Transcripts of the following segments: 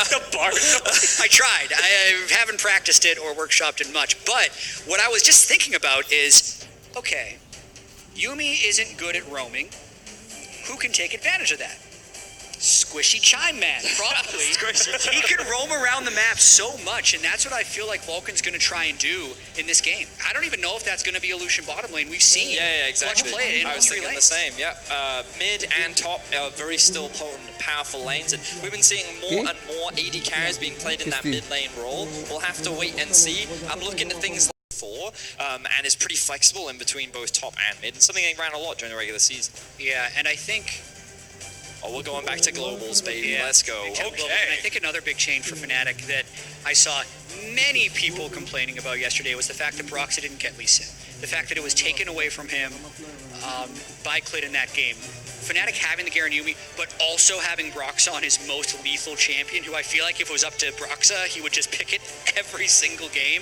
the bar. I tried. I haven't practiced it or workshopped it much. But what I was just thinking about is, okay, Yuumi isn't good at roaming. Who can take advantage of that? Squishy Chime Man, probably. He can roam around the map so much, and that's what I feel like Vulcan's going to try and do in this game. I don't even know if that's going to be a Lucian bottom lane. We've seen exactly. Clutch play it in I was all three thinking lanes. the same, mid and top are very still potent, powerful lanes, and we've been seeing more and more AD carries being played in that mid lane role. We'll have to wait and see. I'm looking at things like and is pretty flexible in between both top and mid, and something they ran a lot during the regular season. Yeah, and I think... Oh, we're going back to globals, baby. Yeah, Let's go. Okay. And I think another big change for Fnatic that I saw many people complaining about yesterday was the fact that Broxah didn't get Lee Sin. The fact that it was taken away from him by Clit in that game. Fnatic having the Garen Yuumi, but also having Broxah on his most lethal champion, who I feel like if it was up to Broxah, he would just pick it every single game,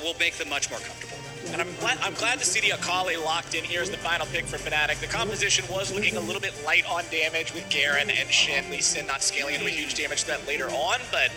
will make them much more comfortable. And I'm glad to see the Akali locked in here as the final pick for Fnatic. The composition was looking a little bit light on damage with Garen and Shen. Lee Sin not scaling into a huge damage threat later on, but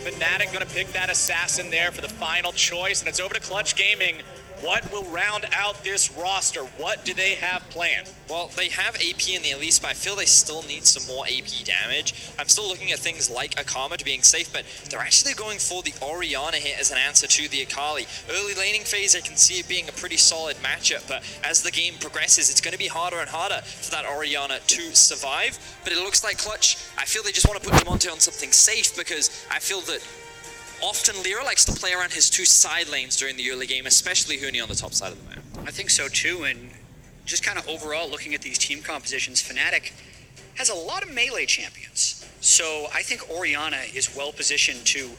Fnatic going to pick that assassin there for the final choice, and it's over to Clutch Gaming. What will round out this roster? What do they have planned? Well, they have AP in the Elise, but I feel they still need some more AP damage. I'm still looking at things like Akama to being safe, but they're actually going for the Orianna here as an answer to the Akali. Early laning phase, I can see it being a pretty solid matchup, but as the game progresses, it's going to be harder and harder for that Orianna to survive. But it looks like Clutch, I feel they just want to put Demonte on something safe, because I feel that often Lyra likes to play around his two side lanes during the early game, especially Huni on the top side of the map. I think so too, and just kind of overall looking at these team compositions, Fnatic has a lot of melee champions. So I think Orianna is well positioned to,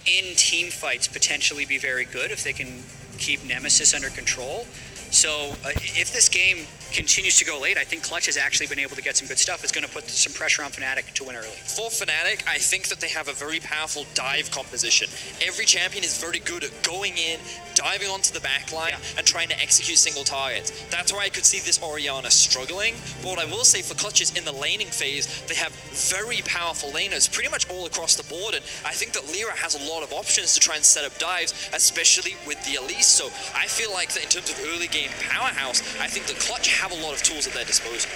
in team fights, potentially be very good if they can keep Nemesis under control. So if this game continues to go late, I think Clutch has actually been able to get some good stuff. It's going to put some pressure on Fnatic to win early. For Fnatic, I think that they have a very powerful dive composition. Every champion is very good at going in, diving onto the backline, and trying to execute single targets. That's why I could see this Orianna struggling. But what I will say for Clutch is in the laning phase, they have very powerful laners pretty much all across the board. And I think that Lyra has a lot of options to try and set up dives, especially with the Elise. So I feel like that in terms of early game powerhouse, I think the Clutch have a lot of tools at their disposal.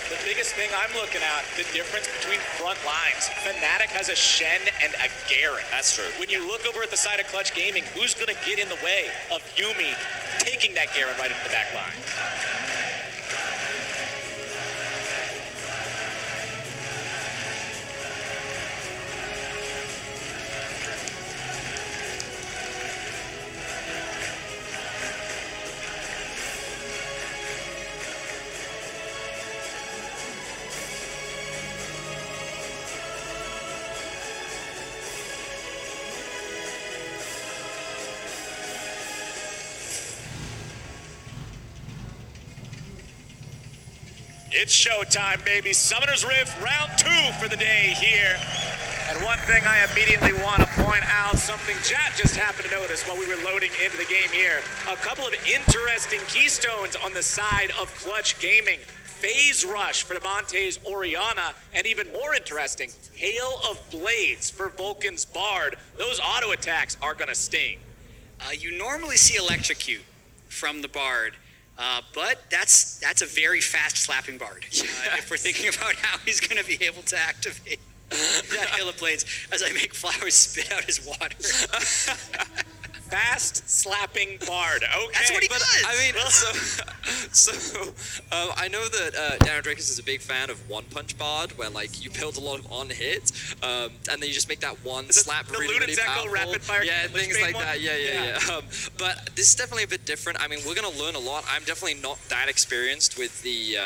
The biggest thing I'm looking at, the difference between front lines. Fnatic has a Shen and a Garen. That's true. When you look over at the side of Clutch Gaming, who's going to get in the way of Yuumi taking that Garen right into the back line? It's showtime, baby. Summoner's Rift, round 2 for the day here. And one thing I immediately want to point out, something Jat just happened to notice while we were loading into the game here. A couple of interesting keystones on the side of Clutch Gaming. Phase Rush for Demonte's Orianna, and even more interesting, Hail of Blades for Vulcan's Bard. Those auto attacks are going to sting. You normally see Electrocute from the Bard. But that's a very fast slapping Bard. If we're thinking about how he's going to be able to activate that Hail of Blades as I make Flowers spit out his water. Fast slapping Bard. Okay, that's what he does. I mean, I know that Darren Drakis is a big fan of One Punch Bard, where like you build a lot of on hits, and then you just make that one slap really powerful. Rapid fire things like that. Yeah. But this is definitely a bit different. I mean, we're gonna learn a lot. I'm definitely not that experienced with the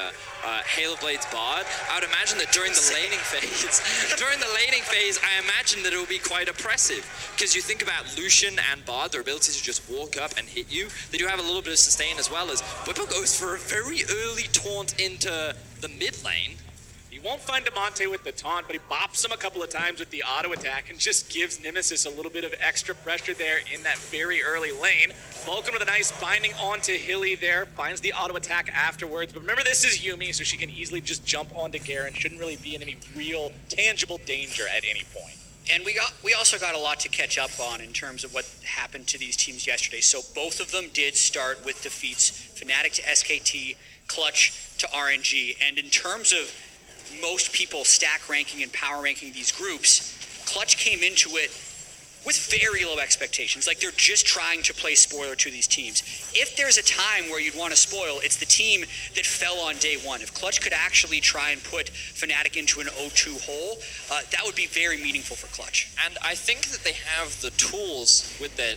Hail of Blades Bard. I would imagine that during the laning phase, I imagine that it will be quite oppressive, because you think about Lucian and Bard, their ability to just walk up and hit you. They do have a little bit of sustain as well, as Whipper goes for a very early taunt into the mid lane. You won't find Demonte with the taunt, but he bops him a couple of times with the auto attack and just gives Nemesis a little bit of extra pressure there in that very early lane. Vulcan with a nice binding onto Hilly there, finds the auto attack afterwards. But remember, this is Yuumi, so she can easily just jump onto Garen. Shouldn't really be in any real tangible danger at any point. And we also got a lot to catch up on in terms of what happened to these teams yesterday. So both of them did start with defeats: Fnatic to SKT, Clutch to RNG. And in terms of most people stack ranking and power ranking these groups, Clutch came into it with very low expectations. Like, they're just trying to play spoiler to these teams. If there's a time where you'd want to spoil, it's the team that fell on day one. If Clutch could actually try and put Fnatic into an 0-2 hole, that would be very meaningful for Clutch. And I think that they have the tools with their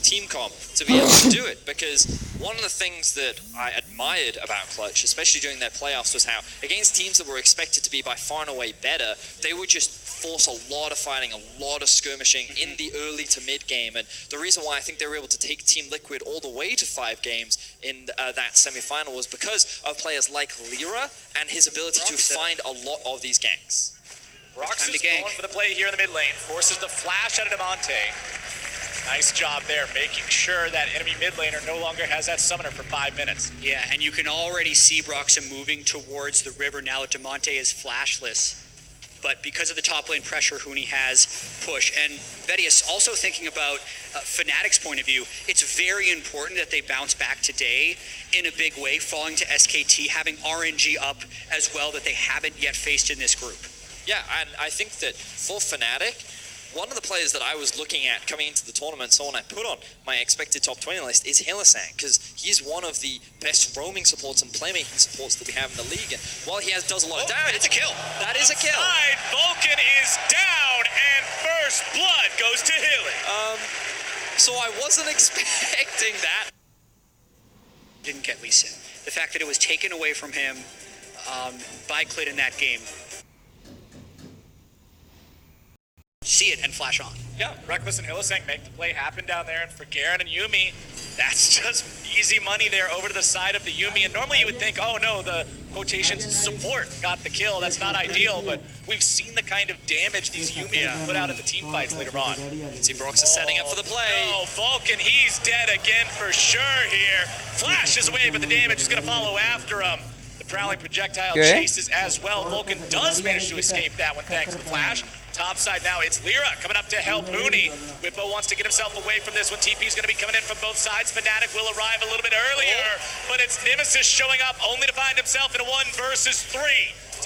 team comp to be able to do it, because one of the things that I admired about Clutch, especially during their playoffs, was how against teams that were expected to be by far and away better, they would just force a lot of fighting, a lot of skirmishing in the early to mid game. And the reason why I think they were able to take Team Liquid all the way to 5 games in that semi-final was because of players like Lyra and his ability to find a lot of these ganks. Brox is going for the play here in the mid lane, forces the flash out of Demonte. Nice job there, making sure that enemy mid laner no longer has that summoner for 5 minutes. Yeah, and you can already see Broxa moving towards the river now that Demonte is flashless. But because of the top lane pressure Huni has push, and Vedius also thinking about Fnatic's point of view, it's very important that they bounce back today in a big way, falling to SKT, having RNG up as well that they haven't yet faced in this group. Yeah, and I think that for Fnatic, one of the players that I was looking at coming into the tournament, someone I put on my expected top 20 list, is Hylissang, because he's one of the best roaming supports and playmaking supports that we have in the league. And while he does a lot of damage, it's a kill. That is a kill. Vulcan is down, and first blood goes to Hilly. So I wasn't expecting that. Didn't get Lee Sin. The fact that it was taken away from him by Clit in that game. See it and flash on. Yeah, Reckless and Hylissang make the play happen down there, and for Garen and Yuumi, that's just easy money there over to the side of the Yuumi. And normally you would think, oh no, the quotations support got the kill. That's not ideal, but we've seen the kind of damage these Yuumi put out in the team fights later on. See, Brox is setting up for the play. No, Vulcan, he's dead again for sure here. Flash is away, but the damage is going to follow after him. The Prowling projectile chases as well. Vulcan does manage to escape that one thanks to the flash. Top side now, it's Lyra coming up to help Mooney. Whippo wants to get himself away from this one. TP's going to be coming in from both sides. Fnatic will arrive a little bit earlier, but it's Nemesis showing up only to find himself in a 1 versus 3.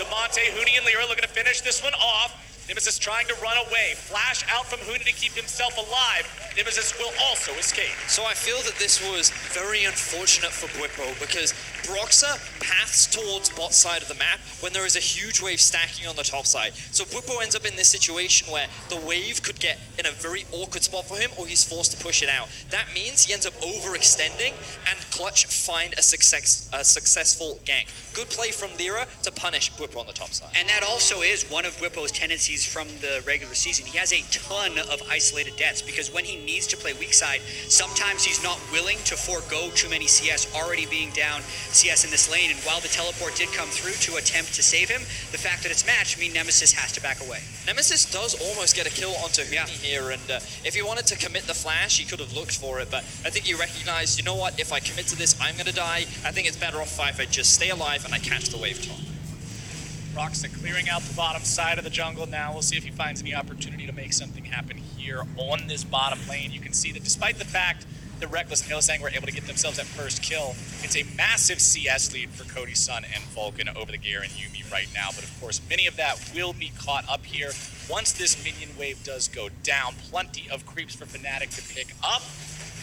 Demonte, Huni, and Lyra looking to finish this one off. Nemesis trying to run away. Flash out from Huni to keep himself alive. Nemesis will also escape. So I feel that this was very unfortunate for Whippo, because Broxa paths towards bot side of the map when there is a huge wave stacking on the top side. So Whippo ends up in this situation where the wave could get in a very awkward spot for him, or he's forced to push it out. That means he ends up overextending, and Clutch find a successful gank. Good play from Lyra to punish Whippo on the top side. And that also is one of Whippo's tendencies from the regular season. He has a ton of isolated deaths, because when he needs to play weak side, sometimes he's not willing to forego too many CS, already being down CS in this lane. And while the teleport did come through to attempt to save him, the fact that it's matched means Nemesis has to back away. Nemesis does almost get a kill onto Huni here, and if he wanted to commit the flash, he could have looked for it, but I think he recognized, you know what, if I commit to this, I'm going to die. I think it's better off if I just stay alive and I catch the wave top. Roxa clearing out the bottom side of the jungle now. We'll see if he finds any opportunity to make something happen here on this bottom lane. You can see that despite the fact that Reckless and Hylissang were able to get themselves that first kill, it's a massive CS lead for Cody Sun and Vulcan over the Garen Yuumi right now. But of course, many of that will be caught up here once this minion wave does go down. Plenty of creeps for Fnatic to pick up.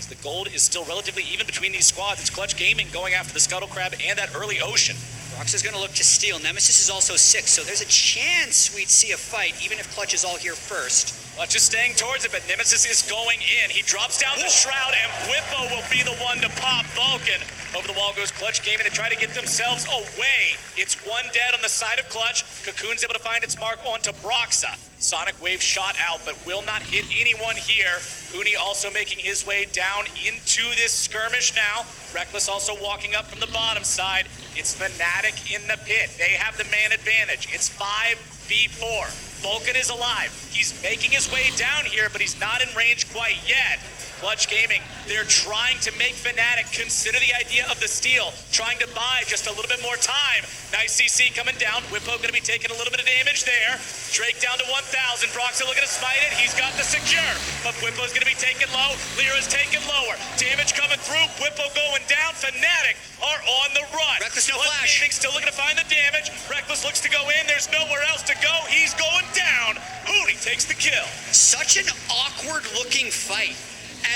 The gold is still relatively even between these squads. It's Clutch Gaming going after the Scuttle Crab and that early Ocean. Brox is going to look to steal. Nemesis is also 6, so there's a chance we'd see a fight, even if Clutch is all here first. Clutch is staying towards it, but Nemesis is going in. He drops down the Shroud, and Whippo will be the one to pop Vulcan. Over the wall goes Clutch Gaming to try to get themselves away. It's 1 dead on the side of Clutch. Cocoon's able to find its mark onto Broxa. Sonic Wave shot out, but will not hit anyone here. Huni also making his way down into this skirmish now. Reckless also walking up from the bottom side. It's Fnatic in the pit. They have the man advantage. It's 5v4. Vulcan is alive. He's making his way down here, but he's not in range quite yet. Clutch Gaming, they're trying to make Fnatic consider the idea of the steal, trying to buy just a little bit more time. Nice CC coming down. Whippo going to be taking a little bit of damage there. Drake down to 1,000. Broxah looking to smite it. He's got the secure, but Whippo's going to be taken low. Lyra's taken lower. Damage coming through. Whippo going down. Fnatic are on the run. Reckless, no Clutch flash. Gaming still looking to find the damage. Reckless looks to go in. There's nowhere else to go. He's going down. Hootie takes the kill. Such an awkward looking fight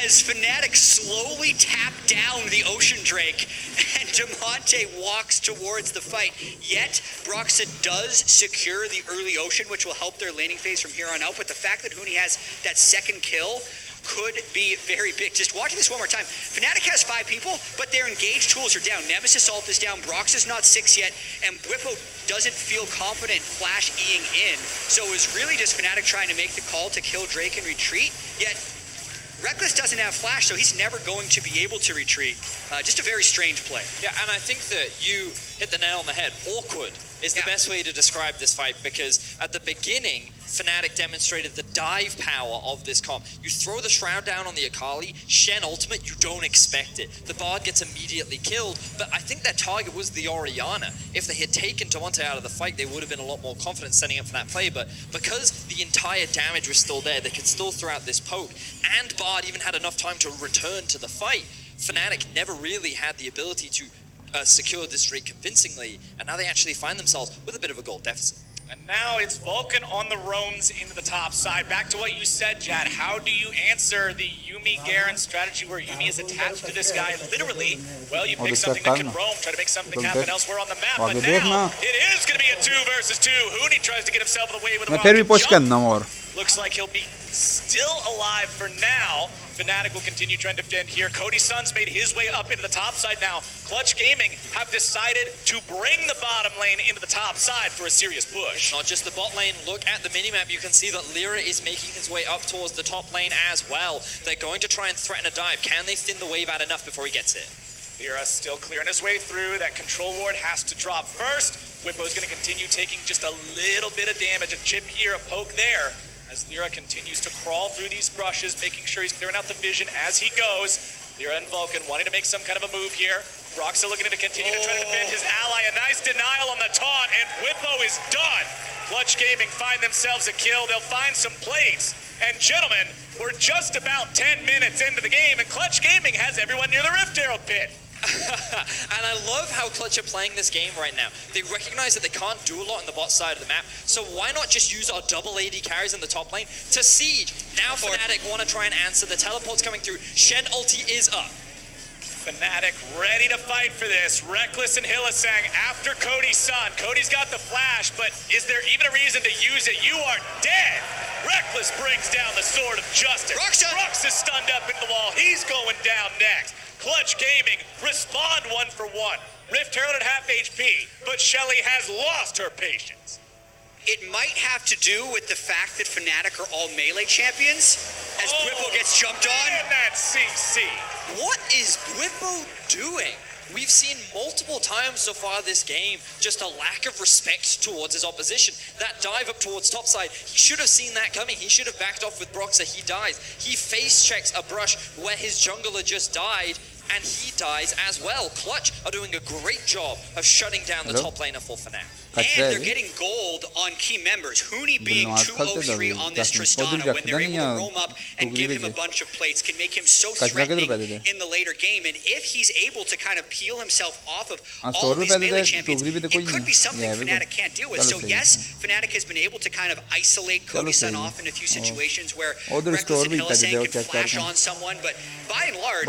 as Fnatic slowly tap down the Ocean Drake and Demonte walks towards the fight. Yet, Broxah does secure the early Ocean, which will help their laning phase from here on out. But the fact that Huni has that second kill could be very big. Just watching this one more time. Fnatic has 5 people, but their engaged tools are down. Nemesis ult is down. Broxah's not 6 yet, and Whippo doesn't feel confident flash E-ing in. So it was really just Fnatic trying to make the call to kill Drake and retreat. Yet Reckless doesn't have flash, so he's never going to be able to retreat. Just a very strange play. Yeah, and I think that you hit the nail on the head. Awkward is the best way to describe this fight, because at the beginning, Fnatic demonstrated the dive power of this comp. You throw the Shroud down on the Akali, Shen ultimate, you don't expect it. The Bard gets immediately killed, but I think their target was the Orianna. If they had taken Demonte out of the fight, they would have been a lot more confident setting up for that play, but because the entire damage was still there, they could still throw out this poke, and Bard even had enough time to return to the fight. Fnatic never really had the ability to secure this Drake convincingly, and now they actually find themselves with a bit of a gold deficit. And now it's Vulcan on the roams into the top side. Back to what you said, Jad. How do you answer the Yuumi Garen strategy where Yuumi is attached to this guy literally? Well, you pick something that can roam, try to make something happen elsewhere on the map. But now it is going to be a 2 versus 2. Huni tries to get himself away with a jump. Looks like he'll be still alive for now. Fnatic will continue trying to defend here. Cody Sun's made his way up into the top side now. Clutch Gaming have decided to bring the bottom lane into the top side for a serious push. Not just the bot lane. Look at the minimap. You can see that Lyra is making his way up towards the top lane as well. They're going to try and threaten a dive. Can they thin the wave out enough before he gets it? Lyra still clearing his way through. That control ward has to drop first. Whippo's going to continue taking just a little bit of damage. A chip here, a poke there, as Lyra continues to crawl through these brushes, making sure he's clearing out the vision as he goes. Lyra and Vulcan wanting to make some kind of a move here. Broxah looking to continue to try to defend his ally. A nice denial on the taunt, and Whippo is done. Clutch Gaming find themselves a kill. They'll find some plates. And gentlemen, we're just about 10 minutes into the game, and Clutch Gaming has everyone near the Rift Herald pit. And I love how Clutch are playing this game right now. They recognize that they can't do a lot on the bot side of the map, so why not just use our double AD carries in the top lane to siege? Now Fnatic want to try and answer. The teleport's coming through. Shen ulti is up. Fnatic ready to fight for this. Reckless and Hylissang after Cody's son. Cody's got the flash, but is there even a reason to use it? You are dead. Reckless brings down the sword of justice. Broxah is stunned up into the wall. He's going down next. Clutch Gaming respond 1 for 1. Rift Herald at half HP, but Shelly has lost her patience. It might have to do with the fact that Fnatic are all melee champions, as Whippo gets jumped on. And that CC. What is Whippo doing? We've seen multiple times so far this game just a lack of respect towards his opposition. That dive up towards topside, he should have seen that coming. He should have backed off with Broxah. He dies. He face checks a brush where his jungler just died, and he dies as well. Clutch are doing a great job of shutting down the top laner for Fnatic. And they're getting gold on key members. Huni being 203 on this Tristana when they're able to roam up and give him a bunch of plates can make him so threatening in the later game. And if he's able to kind of peel himself off of all of these melee champions, it could be something Fnatic can't deal with. So yes, Fnatic has been able to kind of isolate Cody-san off in a few situations where Reckless and Hylissang can flash on someone, but by and large,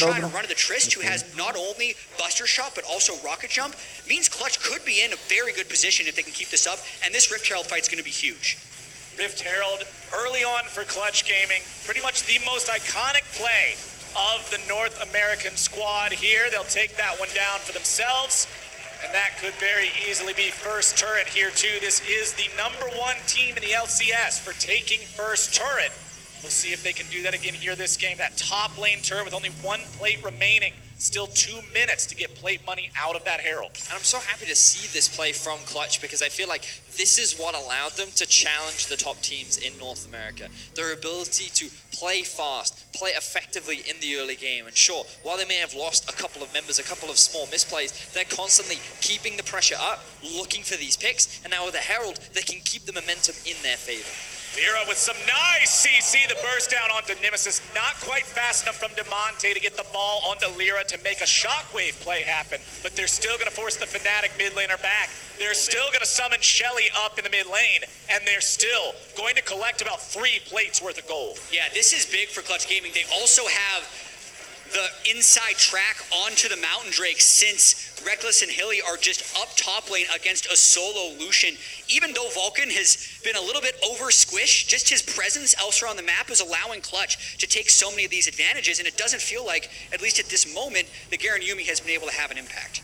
trying to run the Trist, who has not only Buster Shot but also Rocket Jump, means Clutch could be in a very good position if they can keep this up, and this Rift Herald fight's going to be huge. Rift Herald early on for Clutch Gaming, pretty much the most iconic play of the North American squad here. They'll take that one down for themselves, and that could very easily be first turret here too. This is the #1 team in the LCS for taking first turret. We'll see if they can do that again here this game. That top lane turret with only 1 plate remaining Still 2 minutes to get plate money out of that Herald. And I'm so happy to see this play from Clutch because I feel like this is what allowed them to challenge the top teams in North America. Their ability to play fast, play effectively in the early game. And sure, while they may have lost a couple of members, a couple of small misplays, they're constantly keeping the pressure up, looking for these picks. And now with the Herald, they can keep the momentum in their favor. Lyra with some nice CC, the burst down onto Nemesis. Not quite fast enough from Demonte to get the ball onto Lyra to make a shockwave play happen, but they're still going to force the Fnatic mid laner back. They're still going to summon Shelly up in the mid lane, and they're still going to collect about 3 plates worth of gold. Yeah, this is big for Clutch Gaming. They also have the inside track onto the Mountain Drake since Reckless and Hilly are just up top lane against a solo Lucian. Even though Vulcan has been a little bit over squished, just his presence elsewhere on the map is allowing Clutch to take so many of these advantages, and it doesn't feel like, at least at this moment, that Garen Yumi has been able to have an impact.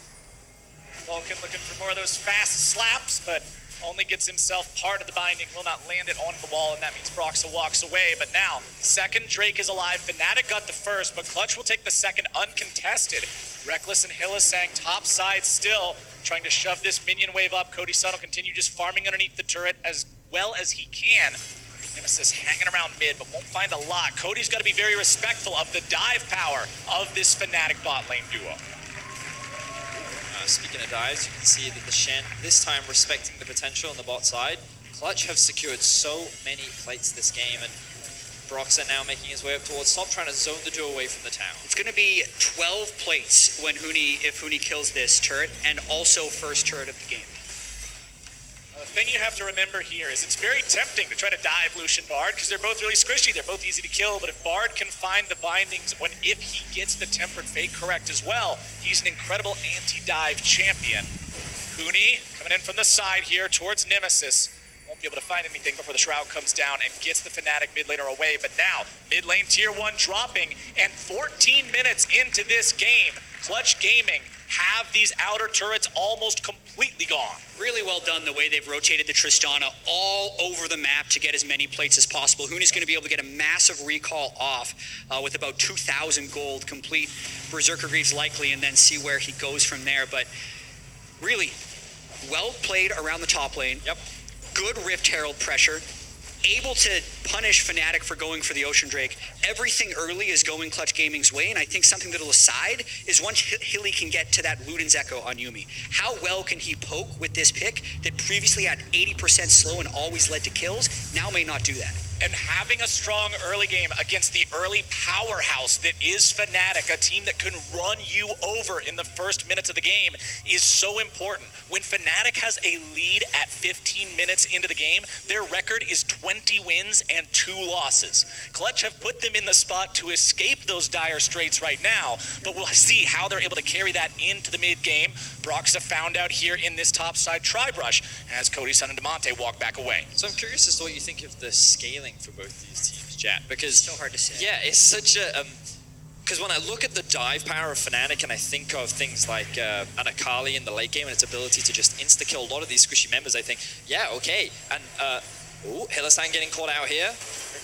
Vulcan looking for more of those fast slaps, but only gets himself part of the binding, will not land it onto the wall, and that means Broxa walks away. But now, second Drake is alive. Fnatic got the first, but Clutch will take the second uncontested. Reckless and Hylissang top side still, trying to shove this minion wave up. Cody Sun will continue just farming underneath the turret as well as he can. Nemesis hanging around mid, but won't find a lot. Cody's got to be very respectful of the dive power of this Fnatic bot lane duo. Speaking of dives, you can see that the Shen, this time respecting the potential on the bot side. Clutch have secured so many plates this game, and Broxa now making his way up towards top, trying to zone the duo away from the town. It's going to be 12 plates when if Huni kills this turret, and also first turret of the game. The thing you have to remember here is it's very tempting to try to dive Lucian Bard because they're both really squishy, they're both easy to kill, but if Bard can find the bindings, if he gets the Tempered Fate correct as well, he's an incredible anti-dive champion. Huni coming in from the side here towards Nemesis. Won't be able to find anything before the Shroud comes down and gets the Fnatic mid laner away, but now mid lane tier 1 dropping, and 14 minutes into this game, Clutch Gaming have these outer turrets almost completely gone. Really well done the way they've rotated the Tristana all over the map to get as many plates as possible. Huni's going to be able to get a massive recall off with about 2,000 gold, complete Berserker Greaves likely, and then see where he goes from there. But really, well played around the top lane. Yep. Good Rift Herald pressure. Able to punish Fnatic for going for the Ocean Drake. Everything early is going Clutch Gaming's way, and I think something that'll aside is once Hilly can get to that Luden's Echo on Yumi. How well can he poke with this pick that previously had 80% slow and always led to kills, now may not do that. And having a strong early game against the early powerhouse that is Fnatic, a team that can run you over in the first minutes of the game, is so important. When Fnatic has a lead at 15 minutes into the game, their record is 20 wins and 2 losses. Clutch have put them in the spot to escape those dire straits right now, but we'll see how they're able to carry that into the mid-game. Broxa found out here in this topside tri-brush as Cody Sun and Demonte walk back away. So I'm curious as to what you think of the scaling for both these teams, Jat, because It's so hard to say. yeah, it's such a because when I look at the dive power of Fnatic and I think of things like an Akali in the late game and its ability to just insta kill a lot of these squishy members, I think, yeah, okay, and Hylissang getting caught out here.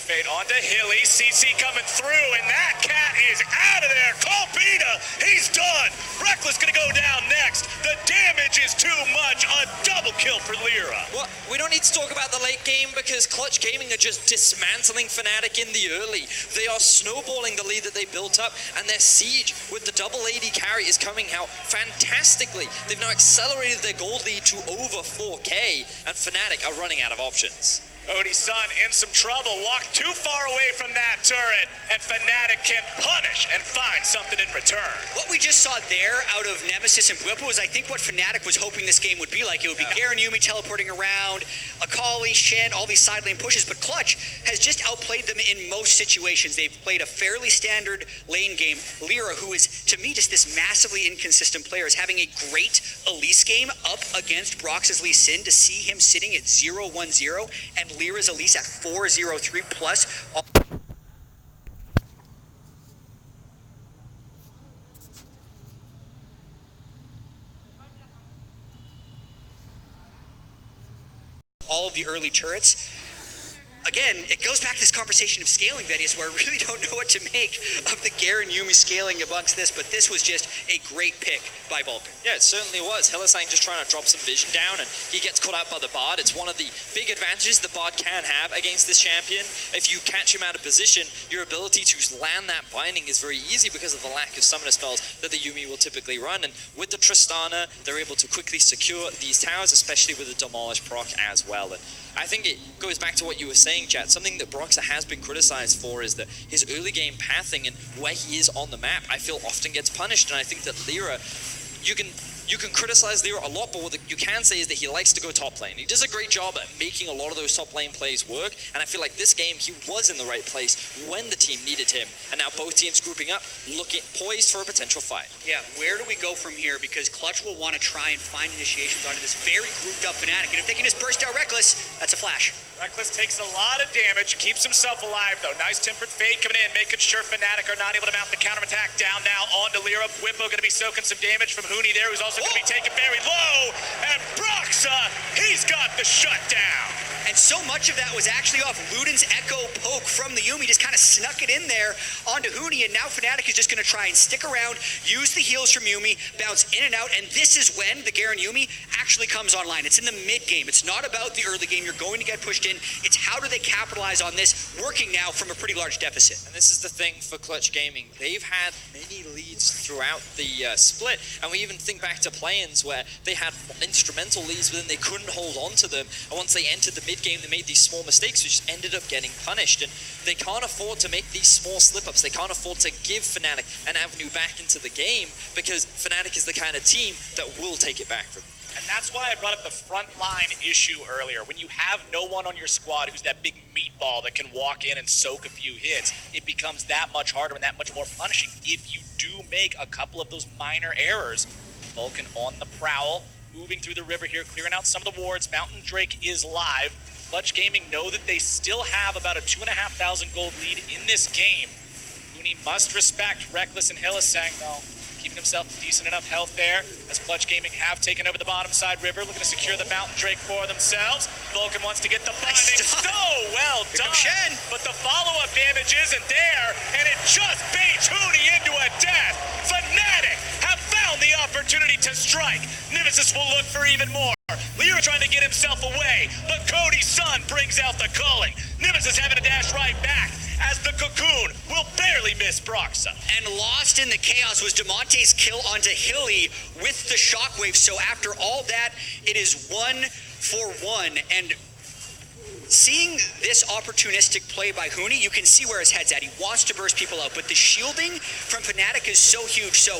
Fade onto Hilly, CC coming through, and that cat is out of there. Colpita, he's done. Reckless gonna go down next. The damage is too much. A double kill for Lyra. Well, we don't need to talk about the late game because Clutch Gaming are just dismantling Fnatic in the early. They are snowballing the lead that they built up, and their siege with the double AD carry is coming out fantastically. They've now accelerated their gold lead to over 4K, and Fnatic are running out of options. Cody Sun in some trouble, walked too far away from that turret, and Fnatic can punish and find something in return. What we just saw there out of Nemesis and Bwipo was, I think, what Fnatic was hoping this game would be like. It would be Garen Yumi teleporting around, Akali, Shen, all these side lane pushes, but Clutch has just outplayed them in most situations. They've played a fairly standard lane game. Lyra, who is, to me, just this massively inconsistent player, is having a great Elise game up against Brox's Lee Sin. To see him sitting at 0-1-0 and Lyra's Elise at 4-0-3 plus. All of the early turrets. again, it goes back to this conversation of scaling, Venius, where I really don't know what to make of the Garen Yuumi scaling amongst this, but this was just a great pick by Vulcan. Yeah, it certainly was. Hylissang just trying to drop some vision down, and he gets caught out by the Bard. It's one of the big advantages the Bard can have against this champion. If you catch him out of position, your ability to land that binding is very easy because of the lack of summoner spells that the Yuumi will typically run. And with the Tristana, they're able to quickly secure these towers, especially with the Demolish proc as well. And I think it goes back to what you were saying, Chat. Something that Broxah has been criticized for is that his early game pathing and where he is on the map, I feel often gets punished. And I think that Lyra, you can criticize Lyra a lot, but what you can say is that he likes to go top lane. He does a great job at making a lot of those top lane plays work, and I feel like this game he was in the right place when the team needed him, and now both teams grouping up, looking poised for a potential fight. Yeah, where do we go from here? Because Clutch will want to try and find initiations onto this very grouped up Fnatic, and if they can just burst out Reckless, that's a flash. Reckless takes a lot of damage, keeps himself alive though. Nice Tempered Fade coming in, making sure Fnatic are not able to mount the counterattack. Down now onto Lyra. Whippo going to be soaking some damage from Huni there, who's also going to be taken very low. And Broxah, he's got the shutdown. And so much of that was actually off Luden's Echo poke from the Yuumi, just kind of snuck it in there onto Huni, and now Fnatic is just going to try and stick around, use the heals from Yuumi, bounce in and out, and this is when the Garen Yuumi actually comes online. It's in the mid-game. It's not about the early game. You're going to get pushed in. It's how do they capitalize on this, working now from a pretty large deficit. And this is the thing for Clutch Gaming. They've had many leads throughout the split, and we even think back to play-ins where they had instrumental leads, but then they couldn't hold on to them, and once they entered the mid-game, they made these small mistakes, which just ended up getting punished, and they can't afford to make these small slip-ups. They can't afford to give Fnatic an avenue back into the game, because Fnatic is the kind of team that will take it back from them. And that's why I brought up the front line issue earlier. When you have no one on your squad who's that big meatball that can walk in and soak a few hits, it becomes that much harder and that much more punishing if you do make a couple of those minor errors. Vulcan on the prowl, moving through the river here, clearing out some of the wards. Mountain Drake is live. Clutch Gaming know that they still have about a 2,500 gold lead in this game. Huni must respect Reckless and Hylissang though. Keeping himself decent enough health there, as Clutch Gaming have taken over the bottom side river, looking to secure the Mountain Drake for themselves. Vulcan wants to get the binding. So well done. But the follow-up damage isn't there, and it just baits Huni into a death. Fnatic have found the opportunity to strike. Nemesis will look for even more. Lyra trying to get himself away, but Cody's son brings out the culling. Nemesis having to dash right back, as the Cocoon will barely miss Broxah. And lost in the chaos was Demonte's kill onto Hilly with the shockwave. So after all that, it is 1-for-1. And seeing this opportunistic play by Huni, you can see where his head's at. He wants to burst people out, but the shielding from Fnatic is so huge. So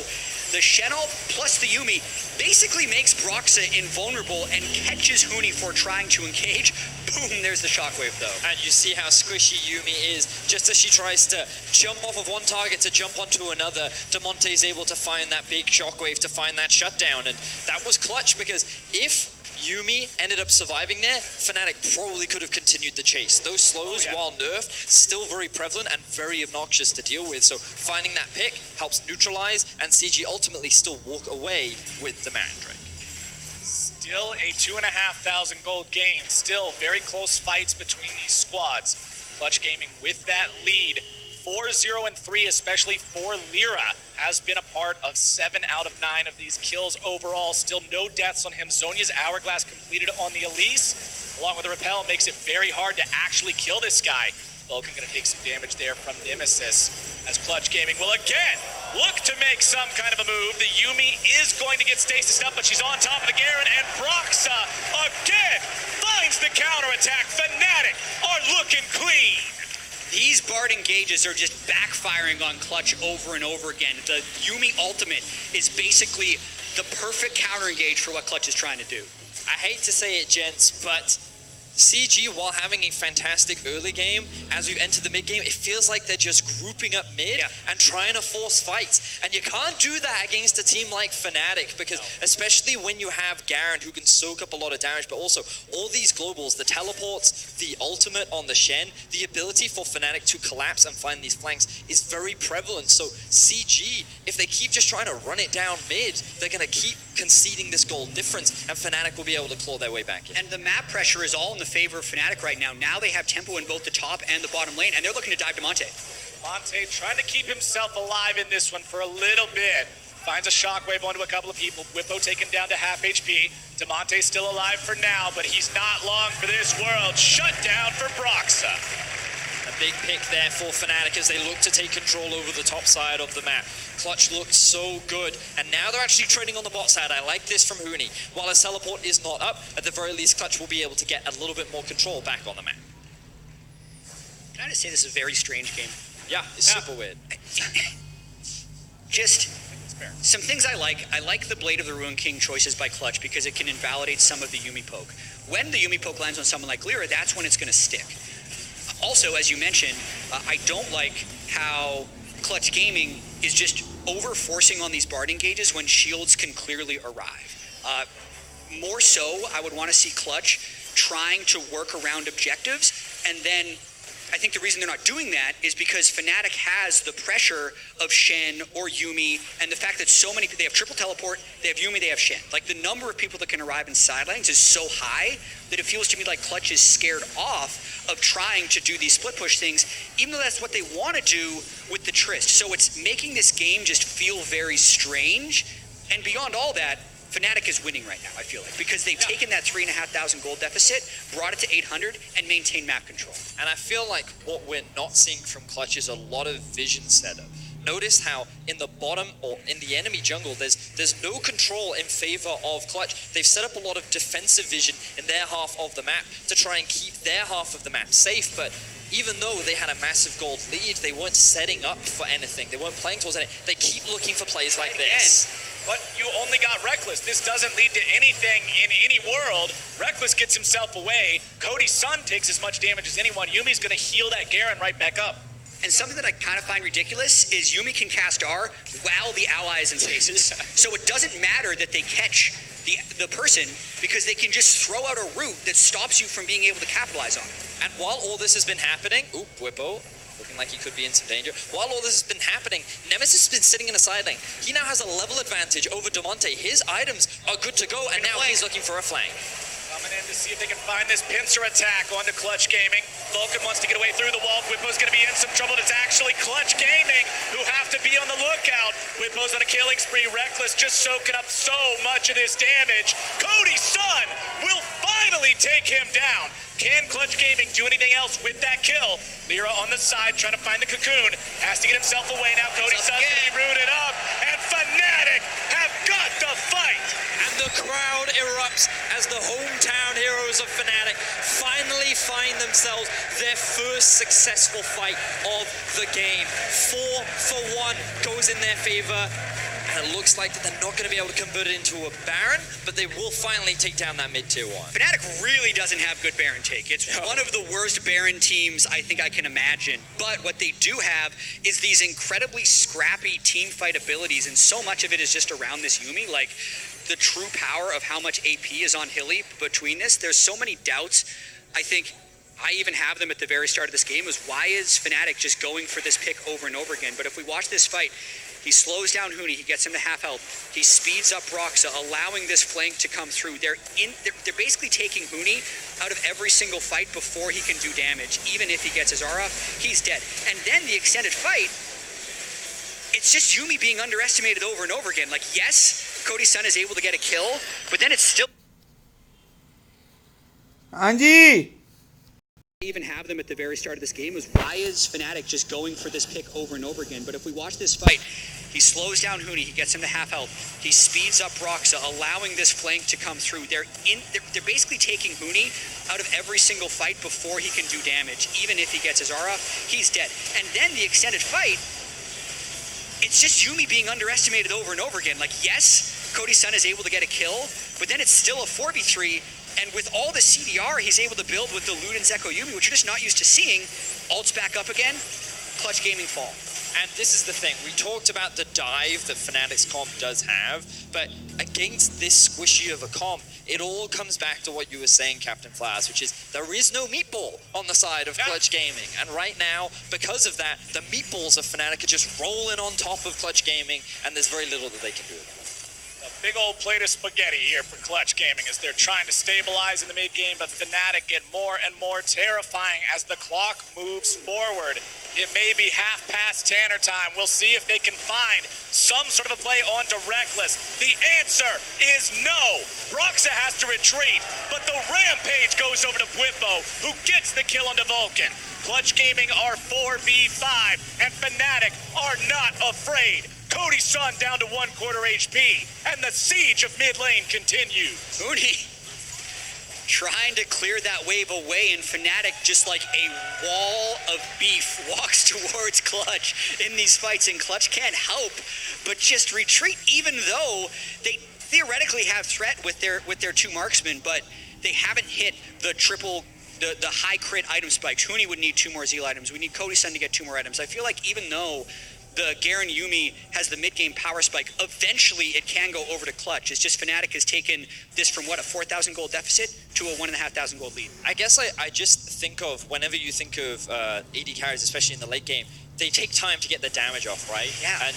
the Shen'Al plus the Yuumi basically makes Broxah invulnerable and catches Huni for trying to engage. Boom, there's the shockwave though. And you see how squishy Yuumi is. Just as she tries to jump off of one target to jump onto another, Demonte is able to find that big shockwave to find that shutdown. And that was clutch, because if Yuumi ended up surviving there, Fnatic probably could have continued the chase. Those slows, while nerfed, still very prevalent and very obnoxious to deal with. So finding that pick helps neutralize, and CG ultimately still walk away with the Mandrake. Still a 2,500 gold game. Still very close fights between these squads. Clutch Gaming with that lead. 4-0-3, especially for Lyra, has been a part of 7 out of 9 of these kills overall. Still no deaths on him. Zhonya's Hourglass completed on the Elise, along with the Repel, makes it very hard to actually kill this guy. Vulcan gonna take some damage there from Nemesis, as Clutch Gaming will again look to make some kind of a move. The Yuumi is going to get stasis up, but she's on top of the Garen, and Broxah again finds the counterattack. Fnatic are looking clean. These Bard engages are just backfiring on Clutch over and over again. The Yuumi ultimate is basically the perfect counter engage for what Clutch is trying to do. I hate to say it, gents, but CG, while having a fantastic early game, as we've entered the mid game, it feels like they're just grouping up mid and trying to force fights. And you can't do that against a team like Fnatic, because especially when you have Garen, who can soak up a lot of damage, but also all these globals, the teleports, the ultimate on the Shen, the ability for Fnatic to collapse and find these flanks is very prevalent. So CG, if they keep just trying to run it down mid, they're going to keep conceding this goal difference, and Fnatic will be able to claw their way back in. And the map pressure is all in the favor of Fnatic right now. Now they have tempo in both the top and the bottom lane, and they're looking to dive to Monte. Monte trying to keep himself alive in this one for a little bit. Finds a shockwave onto a couple of people. Whippo taken down to half HP. Demonte's still alive for now, but he's not long for this world. Shut down for Broxa. A big pick there for Fnatic as they look to take control over the top side of the map. Clutch looked so good, and now they're actually trading on the bot side. I like this from Huni. While his teleport is not up, at the very least, Clutch will be able to get a little bit more control back on the map. Can I just say this is a very strange game? Yeah, it's super weird. Just some things I like. I like the Blade of the Ruined King choices by Clutch because it can invalidate some of the Yuumi poke. When the Yuumi poke lands on someone like Lyra, that's when it's going to stick. Also, as you mentioned, I don't like how Clutch Gaming is just over-forcing on these Bard engages when shields can clearly arrive. More so, I would want to see Clutch trying to work around objectives, and then I think the reason they're not doing that is because Fnatic has the pressure of Shen or Yuumi, and the fact that so many, they have triple teleport, they have Yuumi, they have Shen. Like, the number of people that can arrive in side lanes is so high that it feels to me like Clutch is scared off of trying to do these split push things, even though that's what they want to do with the Trist. So it's making this game just feel very strange, and beyond all that, Fnatic is winning right now, I feel like, because they've taken that 3,500 gold deficit, brought it to 800, and maintained map control. And I feel like what we're not seeing from Clutch is a lot of vision setup. Notice how in the bottom or in the enemy jungle, there's no control in favor of Clutch. They've set up a lot of defensive vision in their half of the map to try and keep their half of the map safe, but even though they had a massive gold lead, they weren't setting up for anything. They weren't playing towards anything. They keep looking for plays like this. But you only got Reckless. This doesn't lead to anything in any world. Reckless gets himself away. Cody's son takes as much damage as anyone. Yumi's going to heal that Garen right back up. And something that I kind of find ridiculous is Yuumi can cast R while the ally is in stasis. So it doesn't matter that they catch the person because they can just throw out a route that stops you from being able to capitalize on it. And while all this has been happening, Whippo, looking like he could be in some danger. While all this has been happening, Nemesis has been sitting in a side lane. He now has a level advantage over Demonte. His items are good to go, and now he's looking for a flank. Coming in to see if they can find this pincer attack onto Clutch Gaming. Vulcan wants to get away through the wall. Whippo's going to be in some trouble. It's actually Clutch Gaming who have to be on the lookout. Whippo's on a killing spree. Reckless just soaking up so much of this damage. Cody's son will finally take him down. Can Clutch Gaming do anything else with that kill? Lyra on the side trying to find the cocoon. Has to get himself away now. Cody's son's going to be rooted up. And Fnatic have got the fight. And the crowd erupts as the hometown heroes of Fnatic finally find themselves their first successful fight of the game. 4 for 1 goes in their favor. And it looks like that they're not going to be able to convert it into a Baron, but they will finally take down that mid-tier 1. Fnatic really doesn't have good Baron take. It's one of the worst Baron teams I think I can imagine. But what they do have is these incredibly scrappy team fight abilities, and so much of it is just around this Yuumi. Like, the true power of how much AP is on Hilly between this. There's so many doubts. I think I even have them at the very start of this game, is why is Fnatic just going for this pick over and over again? But if we watch this fight, he slows down Huni, he gets him to half health, he speeds up Broxa, allowing this flank to come through. They're basically taking Huni out of every single fight before he can do damage. Even if he gets his R off, he's dead. And then the extended fight, it's just Yuumi being underestimated over and over again. Like, yes, Cody's son is able to get a kill, but then it's still... Anji! Even have them at the very start of this game, is why is Fnatic just going for this pick over and over again? But if we watch this fight, he slows down Huni, he gets him to half health, he speeds up Broxa, allowing this flank to come through. They're basically taking Huni out of every single fight before he can do damage. Even if he gets his R off, he's dead. And then the extended fight, it's just Yuumi being underestimated over and over again. Like, yes, Cody's son is able to get a kill, but then it's still a 4v3. And with all the CDR he's able to build with the Ludens Echo Yuumi, which you're just not used to seeing, ults back up again, Clutch Gaming fall. And this is the thing, we talked about the dive that Fnatic's comp does have, but against this squishy of a comp, it all comes back to what you were saying, Captain Flowers, which is there is no meatball on the side of Clutch Gaming. And right now, because of that, the meatballs of Fnatic are just rolling on top of Clutch Gaming, and there's very little that they can do about it. The Big old plate of spaghetti here for Clutch Gaming as they're trying to stabilize in the mid game, but Fnatic get more and more terrifying as the clock moves forward. It may be half past Tanner time. We'll see if they can find some sort of a play onto Reckless. The answer is no. Broxa has to retreat, but the rampage goes over to Bwippo, who gets the kill onto Vulcan. Clutch Gaming are 4v5, and Fnatic are not afraid. Cody's son down to 1/4 HP, and the siege of mid lane continues. Mooney trying to clear that wave away, and Fnatic, just like a wall of beef, walks towards Clutch in these fights, and Clutch can't help but just retreat, even though they theoretically have threat with their two marksmen, but they haven't hit the high crit item spikes. Huni would need 2 more Zeal items. We need Cody's son to get 2 more items. I feel like even though the Garen Yuumi has the mid-game power spike, eventually it can go over to Clutch. It's just Fnatic has taken this from, what, a 4,000 gold deficit to a 1,500 gold lead. I guess I just think of, whenever you think of AD carries, especially in the late game, they take time to get the damage off, right? Yeah. And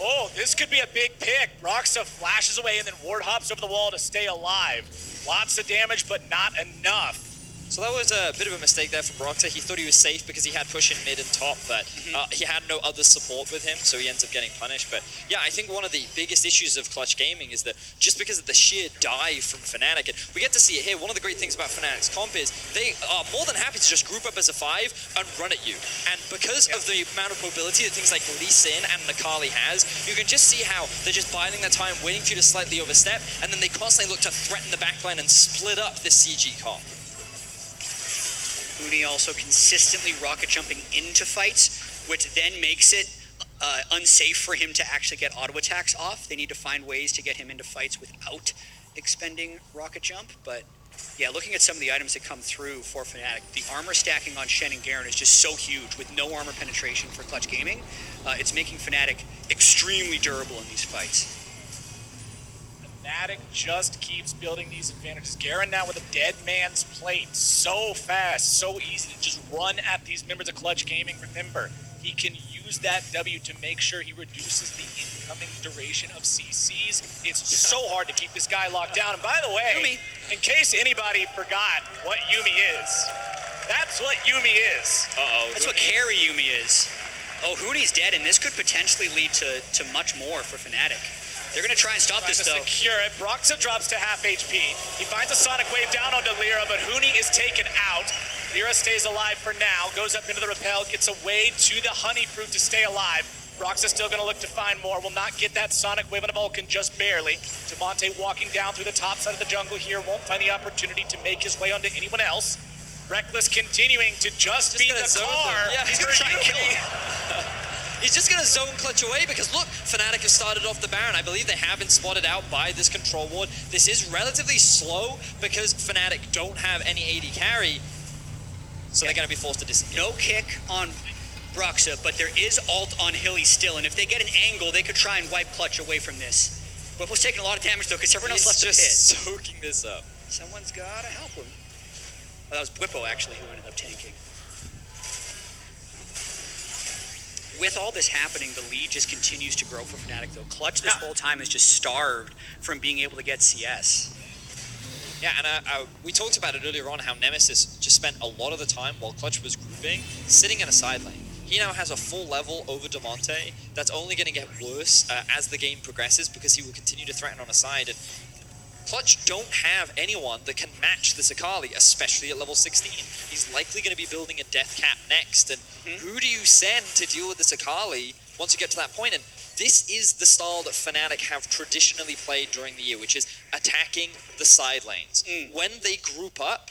oh, this could be a big pick. Broxa flashes away and then ward hops over the wall to stay alive. Lots of damage, but not enough. so that was a bit of a mistake there for Broxa. He thought he was safe because he had push in mid and top, but he had no other support with him, so he ends up getting punished. But yeah, I think one of the biggest issues of Clutch Gaming is that just because of the sheer dive from Fnatic, and we get to see it here, one of the great things about Fnatic's comp is they are more than happy to just group up as a 5 and run at you. And because of the amount of mobility that things like Lee Sin and Nakali has, you can just see how they're just biding their time, waiting for you to slightly overstep, and then they constantly look to threaten the backline and split up this CG comp. Mooney also consistently rocket jumping into fights, which then makes it unsafe for him to actually get auto attacks off. They need to find ways to get him into fights without expending rocket jump. But yeah, looking at some of the items that come through for Fnatic, the armor stacking on Shen and Garen is just so huge with no armor penetration for Clutch Gaming. It's making Fnatic extremely durable in these fights. Fnatic just keeps building these advantages. Garen now with a dead man's plate. So fast, so easy to just run at these members of Clutch Gaming. Remember, he can use that W to make sure he reduces the incoming duration of CCs. It's so hard to keep this guy locked down. And by the way, Yuumi. in case anybody forgot what Yuumi is, that's what Yuumi is. That's what carry Yuumi is. Oh, Hooney's dead, and this could potentially lead to much more for Fnatic. They're going to try and stop this, though. Secure it. Broxa drops to half HP. He finds a Sonic Wave down onto Lyra, but Huni is taken out. Lyra stays alive for now, goes up into the rappel, gets away to the honey fruit to stay alive. Broxa's still going to look to find more. Will not get that Sonic Wave on a Vulcan, just barely. Demonte walking down through the top side of the jungle here. Won't find the opportunity to make his way onto anyone else. Reckless continuing to just beat the car. Yeah, he's going to try and kill him. He's just going to zone Clutch away because, look, Fnatic has started off the Baron. I believe they have been spotted out by this control ward. This is relatively slow because Fnatic don't have any AD carry, so they're going to be forced to disappear. No kick on Broxa, but there is ult on Hilly still, and if they get an angle, they could try and wipe Clutch away from this. Bwippo's taking a lot of damage, though, because everyone else left the pit. He's just soaking this up. Someone's got to help him. Oh, that was Bwippo, actually, who ended up tanking. With all this happening, the lead just continues to grow for Fnatic, though. Clutch this whole time is just starved from being able to get CS. Yeah, and we talked about it earlier on, how Nemesis just spent a lot of the time while Clutch was grouping, sitting in a side lane. He now has a full level over Demonte that's only going to get worse as the game progresses because he will continue to threaten on a side. And Clutch don't have anyone that can match this Akali, especially at level 16. He's likely going to be building a death cap next, and who do you send to deal with this Akali once you get to that point? And this is the style that Fnatic have traditionally played during the year, which is attacking the side lanes. When they group up,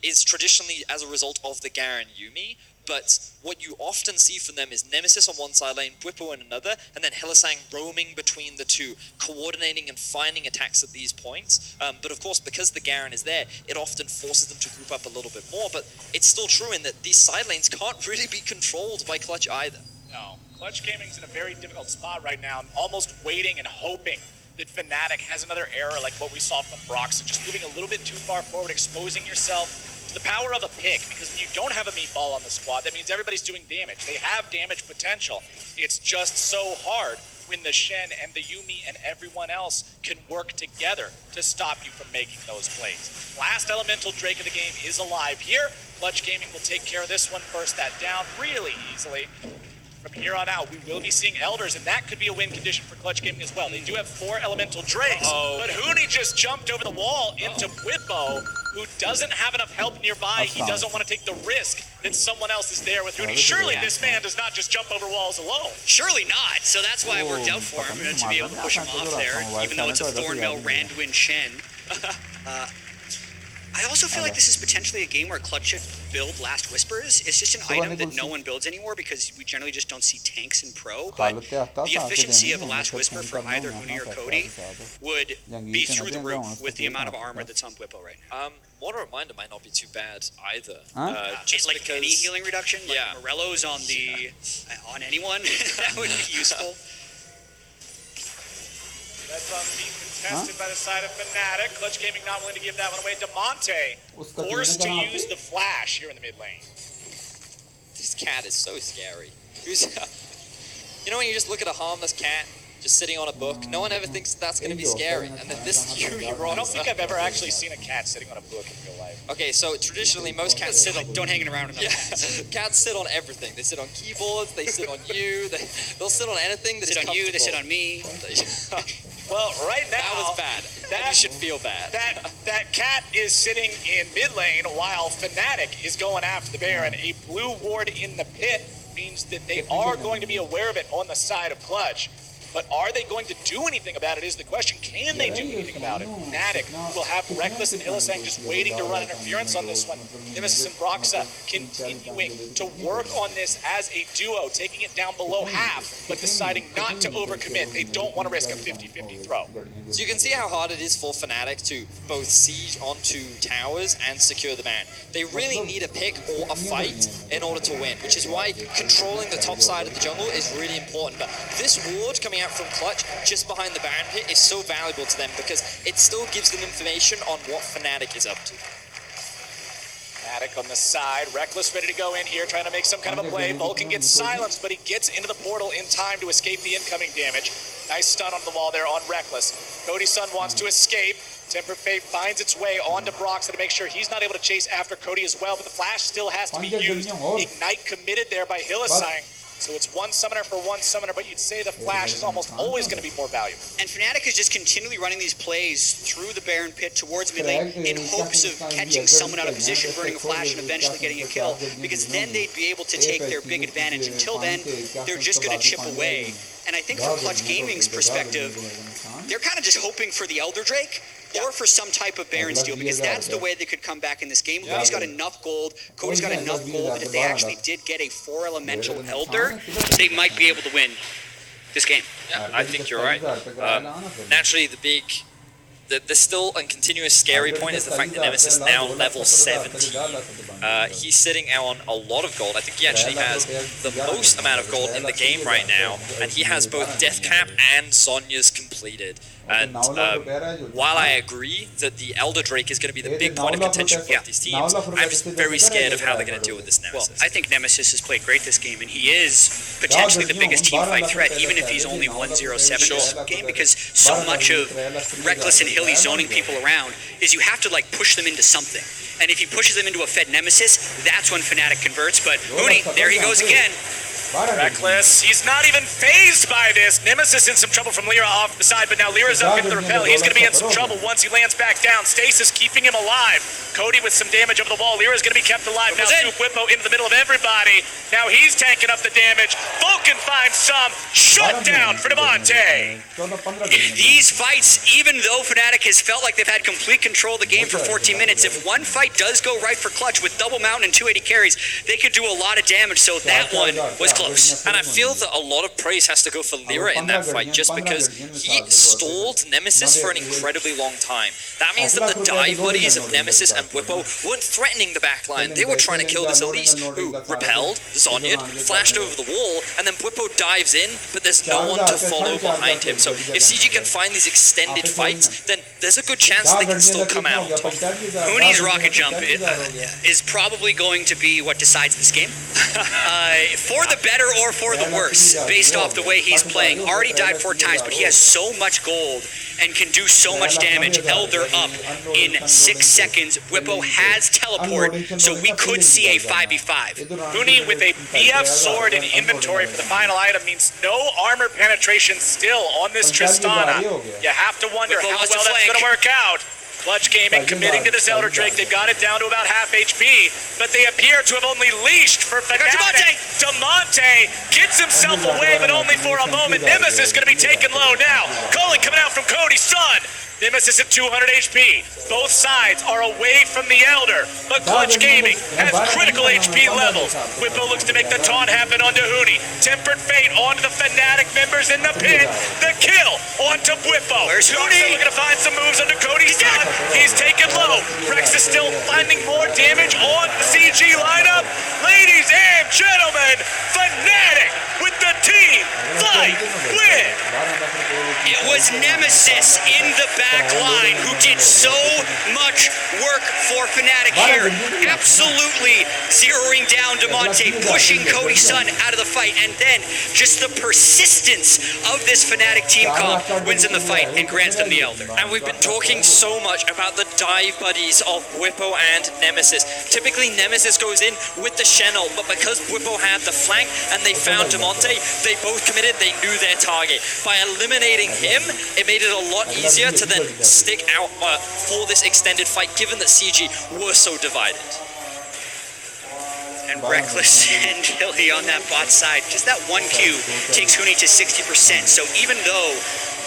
is traditionally as a result of the Garen Yuumi, but what you often see from them is Nemesis on one side lane, Bwippo on another, and then Hylissang roaming between the two, coordinating and finding attacks at these points. But of course, because the Garen is there, it often forces them to group up a little bit more, but it's still true in that these side lanes can't really be controlled by Clutch either. No, Clutch Gaming's in a very difficult spot right now, almost waiting and hoping that Fnatic has another error like what we saw from Broxa, just moving a little bit too far forward, exposing yourself to the power of a pick, because when you don't have a meatball on the squad, that means everybody's doing damage. They have damage potential. It's just so hard when the Shen and the Yuumi and everyone else can work together to stop you from making those plays. Last elemental Drake of the game is alive here. Clutch Gaming will take care of this one, burst that down really easily. From here on out, we will be seeing Elders, and that could be a win condition for Clutch Gaming as well. They do have 4 elemental Drakes, but Huni just jumped over the wall into Whippo, who doesn't have enough help nearby. He doesn't want to take the risk that someone else is there with Huni. Surely this man does not just jump over walls alone. Surely not. So that's why it worked out for him to be able to push him off there, even though it's a Thornmail Randuin Shen. I also feel like this is potentially a game where Clutch should build Last Whispers. It's just an item that no one builds anymore because we generally just don't see tanks in pro. But the efficiency of a Last Whisper for either Huni or Cody would be through the roof with the amount of armor that's on Whippo right now. Water Reminder might not be too bad either. Just like because any healing reduction, like Morello's on the on anyone, that would be useful. That's being contested by the side of Fnatic. Clutch Gaming not willing to give that one away. Demonte forced to use the flash here in the mid lane. This cat is so scary. You know when you just look at a harmless cat just sitting on a book, no one ever thinks that's going to be scary. And then this Yumi I rolls don't think up. I've ever actually seen a cat sitting on a book in real life. Okay, so traditionally most cats sit on... Don't hang around enough. Yeah, cats sit on everything. They sit on keyboards, they sit on you, they'll sit on anything that's They sit on you, they sit on me. Well, right now... That was bad. That you should feel bad. That cat is sitting in mid lane while Fnatic is going after the Baron. A blue ward in the pit means that they are going to be aware of it on the side of Clutch. But are they going to do anything about it is the question. Can they do anything about it? Fnatic will have Reckless and Illisang just waiting to run interference on this one. Nemesis and Broxa continuing to work on this as a duo, taking it down below half, but deciding not to overcommit. They don't want to risk a 50-50 throw. So you can see how hard it is for Fnatic to both siege onto towers and secure the ban. They really need a pick or a fight in order to win, which is why controlling the top side of the jungle is really important. But this ward coming out from Clutch just behind the Baron pit is so valuable to them because it still gives them information on what Fnatic is up to. Fnatic on the side, Reckless ready to go in here, trying to make some kind of a play. Vulcan gets silenced, but he gets into the portal in time to escape the incoming damage. Nice stun on the wall there on Reckless. Cody's son wants to escape. Temper Fate finds its way onto Broxa to make sure he's not able to chase after Cody as well, but the flash still has to be used. Ignite committed there by Hillisang. So it's one summoner for one summoner, but you'd say the flash is almost always going to be more valuable. And Fnatic is just continually running these plays through the Baron pit towards mid lane in hopes of catching someone out of position, burning a flash, and eventually getting a kill, because then they'd be able to take their big advantage. Until then, they're just going to chip away. And I think from Clutch Gaming's perspective, they're kind of just hoping for the Elder Drake, or for some type of Baron steal, because that's the way they could come back in this game. Cody's got enough gold. Cody's got enough gold that if they actually did get a 4 elemental Elder, they might be able to win this game. Yeah, I think you're right. Naturally, the still and continuous scary point is the fact that Nemesis now level 17. He's sitting on a lot of gold. I think he actually has the most amount of gold in the game right now, and he has both Death Cap and Sonya's completed. And while I agree that the Elder Drake is going to be the big point of contention for these teams, I'm just very scared of how they're going to deal with this Nemesis. Well, I think Nemesis has played great this game, and he is potentially the biggest teamfight threat, even if he's only 1-0-7 this game, because so much of Reckless and Hilly zoning people around is you have to like push them into something. And if he pushes them into a fed Nemesis, that's when Fnatic converts. But Huni, there he goes again. Reckless, he's not even phased by this. Nemesis in some trouble from Lyra off the side, but now Lyra's up into the repel. He's going to be in some trouble once he lands back down. Stasis keeping him alive. Cody with some damage over the wall. Lyra's going to be kept alive. Now Whippo into the middle of everybody. Now he's tanking up the damage. Vulcan finds some. Shut down for Demonte. These fights, even though Fnatic has felt like they've had complete control of the game for 14 minutes, if one fight does go right for Clutch with double mountain and 280 carries, they could do a lot of damage. So that one was close. And I feel that a lot of praise has to go for Lyra in that fight just because he stalled Nemesis for an incredibly long time. That means that the dive buddies of Nemesis and Whippo weren't threatening the backline. They were trying to kill this Elise, who repelled, Zonya'd, flashed over the wall, and then Whippo dives in, but there's no one to follow behind him. So if CG can find these extended fights, then there's a good chance they can still come out. Hooney's rocket jump is probably going to be what decides this game. For the better or for the worse, based off the way he's playing. Already died 4 times, but he has so much gold and can do so much damage. Elder up in 6 seconds. Whippo has teleport, so we could see a 5v5. Hooney with a BF sword in inventory for the final item means no armor penetration still on this Tristana. You have to wonder Whippo how wants well to that's flank. going to work out. Clutch Gaming committing to this Elder Drake. They've got it down to about half HP, but they appear to have only leashed for Fnatic. Demonte gets himself away, but only for a moment. Nemesis going to be taken low now. Calling coming out from Cody's son. Nemesis at 200 HP. Both sides are away from the Elder, but Clutch Gaming has critical HP levels. Whippo looks to make the taunt happen onto Hooney. Tempered Fate onto the Fnatic members in the pit. The kill onto Whippo. Where's Hooney? Hooney? Looking to find some moves onto Cody's son. He's taken low. Rex is still finding more damage on the CG lineup. Ladies and gentlemen, Fnatic with the team fight win. It was Nemesis in the back line who did so much work for Fnatic here. Absolutely zeroing down Demonte, pushing Cody's son out of the fight, and then just the persistence of this Fnatic team comp wins in the fight and grants them the Elder. And we've been talking so much about the dive buddies of Whippo and Nemesis. Typically, Nemesis goes in with the Channel, but because Whippo had the flank and they found Demonte, they both committed, they knew their target. By eliminating him, it made it a lot easier to then stick out for this extended fight, given that CG were so divided. And Reckless and Hilly on that bot side. Just that 1Q takes Hooney to 60%. So even though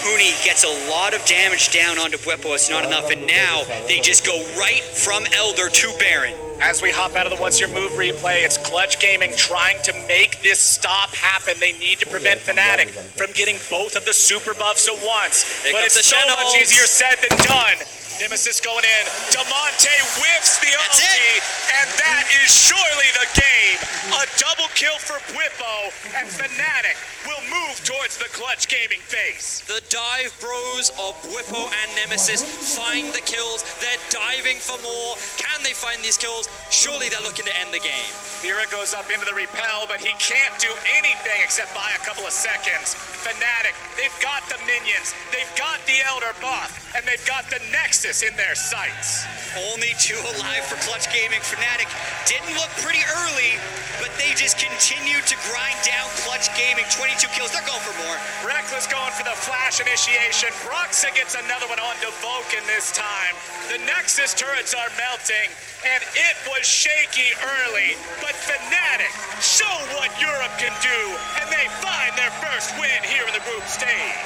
Hooney gets a lot of damage down onto Whippo, it's not enough. And now they just go right from Elder to Baron. As we hop out of the What's Your Move replay, it's Clutch Gaming trying to make this stop happen. They need to prevent Fnatic from getting both of the super buffs at once. But it's so much easier said than done. Nemesis going in. Demonte whiffs the ulti, and that is surely the game. A double kill for Whippo, and Fnatic will move towards the Clutch Gaming base. The dive bros of Whippo and Nemesis find the kills. They're diving for more. Can they find these kills? Surely they're looking to end the game. Mira goes up into the repel, but he can't do anything except buy a couple of seconds. Fnatic, they've got the minions, they've got the Elder buff, and they've got the Nexus in their sights. Only 2 alive for Clutch Gaming. Fnatic didn't look pretty early, but they just continued to grind down Clutch Gaming. 22 kills, they're going for more. Reckless going for the flash initiation. Broxa gets another one onto Vulcan this time. The Nexus turrets are melting, and it was shaky early, but Fnatic show what Europe can do, and they find their first win here in the group stage.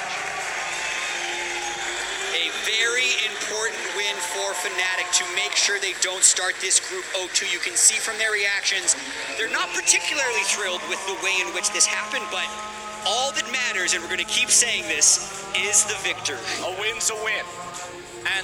A very important win for Fnatic to make sure they don't start this Group 0-2. You can see from their reactions, they're not particularly thrilled with the way in which this happened, but all that matters, and we're going to keep saying this, is the victory. A win's a win. And